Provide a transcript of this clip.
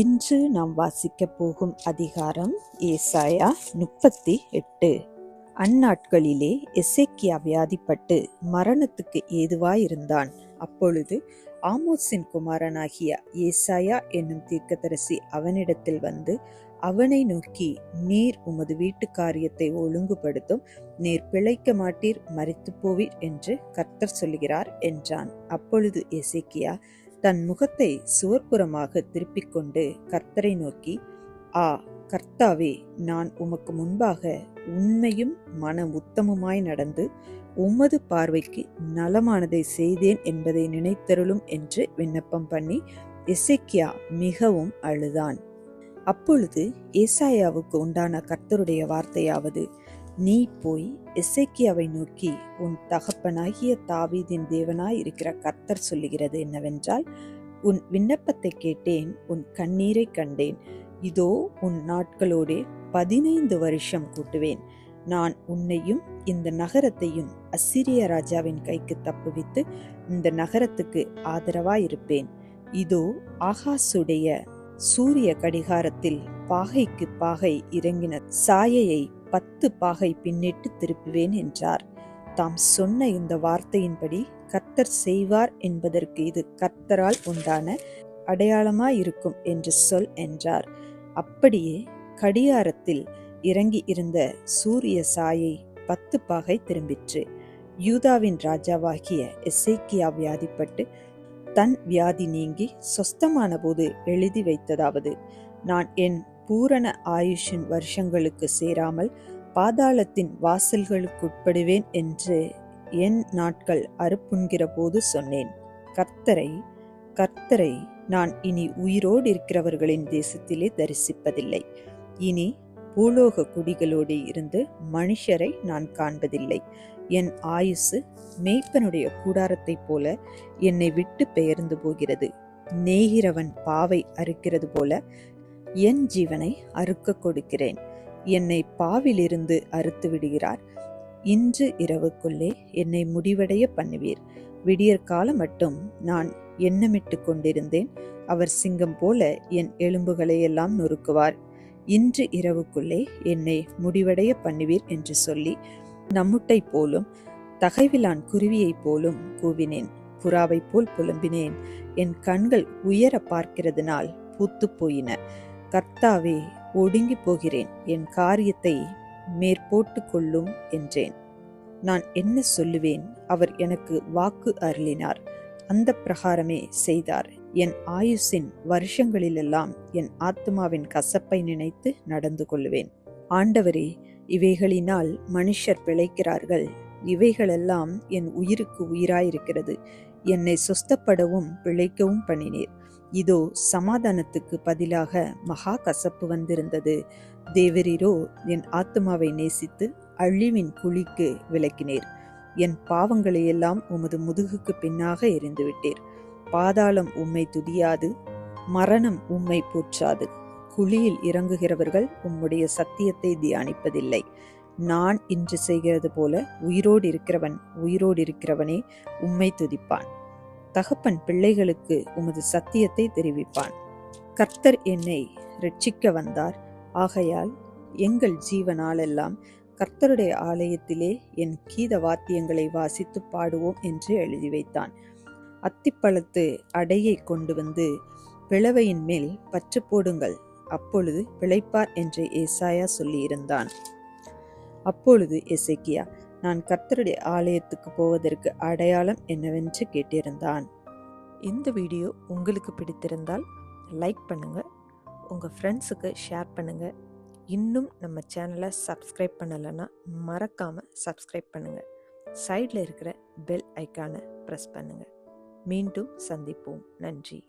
இன்று நாம் வாசிக்கப் போகும் அதிகாரம் ஏசாயா 38. அந்நாட்களிலே எசேக்கியா வியாதிப்பட்டு மரணத்துக்கு ஏதுவாயிருந்தான். அப்பொழுது ஆமோஸின் குமாரனாகிய ஏசாயா என்னும் தீர்க்கதரிசி அவனிடத்தில் வந்து அவனை நோக்கி, நீர் உமது வீட்டு காரியத்தை ஒழுங்குபடுத்தும், நீர் பிழைக்க மாட்டீர், மரித்து போவீர் என்று கர்த்தர் சொல்லுகிறார் என்றான். அப்பொழுது எசேக்கியா தன் முகத்தை சுவர்புறமாக திருப்பிக் கொண்டு கர்த்தரை நோக்கி, ஆ கர்த்தாவே, நான் உமக்கு முன்பாக உண்மையும் மன உத்தமுமாய் நடந்து உமது பார்வைக்கு நலமானதை செய்தேன் என்பதை நினைத்தருளும் என்று விண்ணப்பம் பண்ணி எசேக்கியா மிகவும் அழுதான். அப்பொழுது ஏசாயாவுக்கு உண்டான கர்த்தருடைய வார்த்தையாவது, நீ போய் எசேக்கியாவை நோக்கி, உன் தகப்பனாகிய தாவீதின் தேவனாய் இருக்கிற கர்த்தர் சொல்லுகிறது என்னவென்றால், உன் விண்ணப்பத்தை கேட்டேன், உன் கண்ணீரை கண்டேன். இதோ உன் நாட்களோடே 15 வருஷம் கூட்டுவேன். நான் உன்னையும் இந்த நகரத்தையும் அசீரிய ராஜாவின் கைக்கு தப்புவித்து இந்த நகரத்துக்கு ஆதரவாயிருப்பேன். இதோ ஆகாசுடைய சூரிய கடிகாரத்தில் பாகைக்கு பாகை இறங்கின சாயையை 10 பாகை பின்னிட்டு திருப்புவேன் என்றார். தாம் சொன்ன இந்த வார்த்தையின்படி கர்த்தர் செய்வார் என்பதற்கு இது கர்த்தரால் உண்டான அடையாளமாயிருக்கும் என்று சொல் என்றார். அப்படியே கடிகாரத்தில் இறங்கி இருந்த சூரிய சாயை 10 பாகை திரும்பிற்று. யூதாவின் ராஜாவாகிய எசேக்கியா வியாதிப்பட்டு தன் வியாதி நீங்கி சொஸ்தமான போது எழுதி வைத்ததாவது, நான் என் பூரண ஆயுஷின் வருஷங்களுக்கு சேராமல் பாதாளத்தின் வாசல்களுக்குட்படுவேன் என்று என் நாட்கள் அறுப்புண்கிற போது சொன்னேன். கர்த்தரை நான் இனி உயிரோடு இருக்கிறவர்களின் தேசத்திலே தரிசிப்பதில்லை. இனி பூலோக குடிகளோடு இருந்து மனுஷரை நான் காண்பதில்லை. என் ஆயுசு மேய்ப்பனுடைய கூடாரத்தைப் போல என்னை விட்டு பெயர்ந்து போகிறது. நேகிறவன் பாவை அறுக்கிறது போல என் ஜீவனை அறுக்க கொடுக்கிறேன். என்னை பாவிலிருந்து அறுத்து விடுகிறார். இன்று இரவுக்குள்ளே என்னை முடிவடைய பண்ணுவீர். விடியற் காலம் மட்டும் நான் எண்ணமிட்டு கொண்டிருந்தேன். அவர் சிங்கம் போல என் எலும்புகளை எல்லாம் நொறுக்குவார். இன்று இரவுக்குள்ளே என்னை முடிவடைய பண்ணுவீர் என்று சொல்லி நம்முட்டை போலும் தகைவிலான் குருவியைப் போலும் கூவினேன். புறாவை போல் புலம்பினேன். என் கண்கள் உயர பார்க்கிறதுனால் பூத்து போயின. கர்த்தாவே, ஒடுங்கி போகிறேன், என் காரியத்தை மேற்போட்டு கொள்ளும் என்றேன். நான் என்ன சொல்லுவேன்? அவர் எனக்கு வாக்கு அருளினார், அந்த பிரகாரமே செய்தார். என் ஆயுசின் வருஷங்களிலெல்லாம் என் ஆத்மாவின் கசப்பை நினைத்து நடந்து கொள்ளுவேன். ஆண்டவரே, இவைகளினால் மனுஷர் பிழைக்கிறார்கள். இவைகளெல்லாம் என் உயிருக்கு உயிராயிருக்கிறது. என்னை சொஸ்தப்படவும் பிழைக்கவும் பண்ணினீர். இதோ சமாதானத்துக்கு பதிலாக மகா கசப்பு வந்திருந்தது. தேவரீரோ என் ஆத்மாவை நேசித்து அழிவின் குழிக்கு விலக்கினீர். என் பாவங்களையெல்லாம் உமது முதுகுக்கு பின்னாக எறிந்துவிட்டீர். பாதாளம் உம்மை துதியாது, மரணம் உம்மை போற்றாது. குழியில் இறங்குகிறவர்கள் உம்முடைய சத்தியத்தை தியானிப்பதில்லை. நான் இன்று செய்கிறது போல உயிரோடு இருக்கிறவனே உம்மை துதிப்பான். தகப்பன் பிள்ளைகளுக்கு உமது சத்தியத்தை தெரிவிப்பான். கர்த்தர் என்னை இரட்சிக்க வந்தார். ஆகையால் எங்கள் ஜீவனாலெல்லாம் கர்த்தருடைய ஆலயத்திலே என் கீத வாத்தியங்களை வாசித்து பாடுவோம் என்று எழுதி வைத்தான். அத்திப்பழத்து அடையை கொண்டு வந்து பிளவையின் மேல் பற்று போடுங்கள், அப்பொழுது பிழைப்பார் என்று ஏசாயா சொல்லியிருந்தான். அப்பொழுது எசேக்கியா, நான் கர்த்தருடைய ஆலயத்துக்கு போவதற்கு அடையாளம் என்னவென்று கேட்டிருந்தான். இந்த வீடியோ உங்களுக்கு பிடித்திருந்தால் லைக் பண்ணுங்க, உங்க ஃப்ரெண்ட்ஸுக்கு ஷேர் பண்ணுங்க. இன்னும் நம்ம சேனலை சப்ஸ்கிரைப் பண்ணலைன்னா மறக்காம சப்ஸ்கிரைப் பண்ணுங்க. சைடில் இருக்கிற பெல் ஐக்கானை ப்ரெஸ் பண்ணுங்க. மீண்டும் சந்திப்போம். நன்றி.